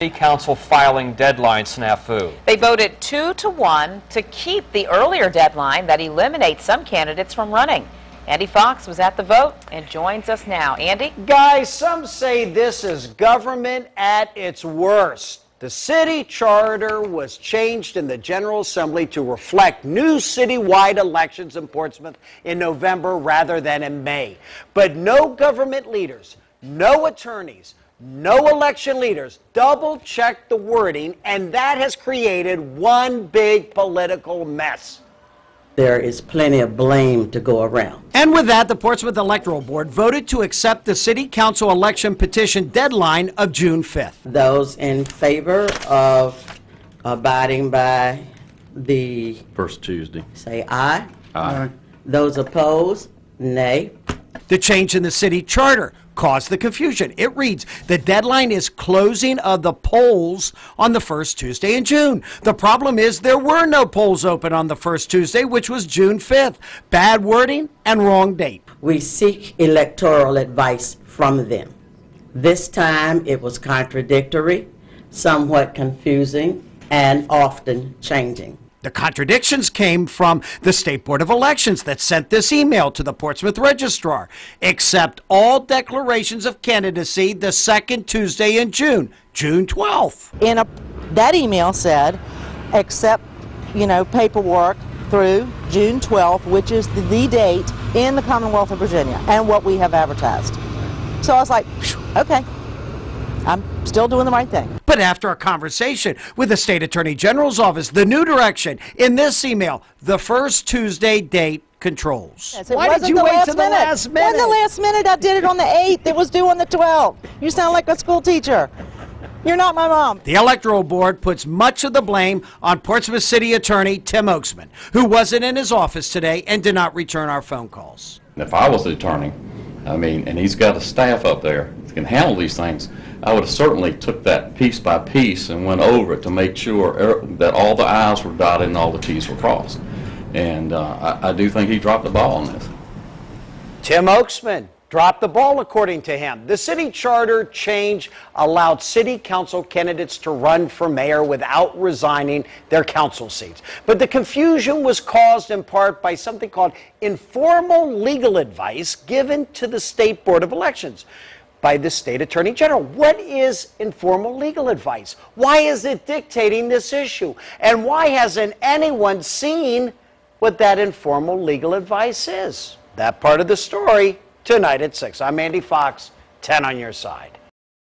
City Council filing deadline snafu. They voted 2-1 to keep the earlier deadline that eliminates some candidates from running. Andy Fox was at the vote and joins us now. Andy? Guys, some say this is government at its worst. The city charter was changed in the General Assembly to reflect new citywide elections in Portsmouth in November rather than in May. But no government leaders, no attorneys, no election leaders double-checked the wording, and that has created one big political mess. There is plenty of blame to go around. And with that, the Portsmouth Electoral Board voted to accept the City Council election petition deadline of June 5th. Those in favor of abiding by the first Tuesday, say aye. Aye. Those opposed, nay. The change in the city charter caused the confusion. It reads, the deadline is closing of the polls on the first Tuesday in June. The problem is there were no polls open on the first Tuesday, which was June 5th. Bad wording and wrong date. We seek electoral advice from them. This time it was contradictory, somewhat confusing, and often changing. The contradictions came from the State Board of Elections that sent this email to the Portsmouth Registrar. Accept all declarations of candidacy the second Tuesday in June, June 12th. That email said, accept, paperwork through June 12th, which is the date in the Commonwealth of Virginia and what we have advertised. So I was like, okay. I'm still doing the right thing. But after a conversation with the State Attorney General's office, the new direction in this email, the first Tuesday date controls. Yes, Why did you wait till the last minute? It wasn't the last minute. I did it on the 8th. It was due on the 12th. You sound like a school teacher. You're not my mom. The Electoral Board puts much of the blame on Portsmouth City Attorney Tim Oaksman, who wasn't in his office today and did not return our phone calls. If I was the attorney, and he's got a staff up there that can handle these things, I would have certainly took that piece by piece and went over it to make sure that all the I's were dotted and all the T's were crossed. And I do think he dropped the ball on this. Tim Oaksman dropped the ball, according to him. The city charter change allowed city council candidates to run for mayor without resigning their council seats. But the confusion was caused in part by something called informal legal advice given to the State Board of Elections by the State Attorney General. What is informal legal advice? Why is it dictating this issue? And why hasn't anyone seen what that informal legal advice is? That part of the story tonight at 6. I'm Andy Fox, 10 on your side.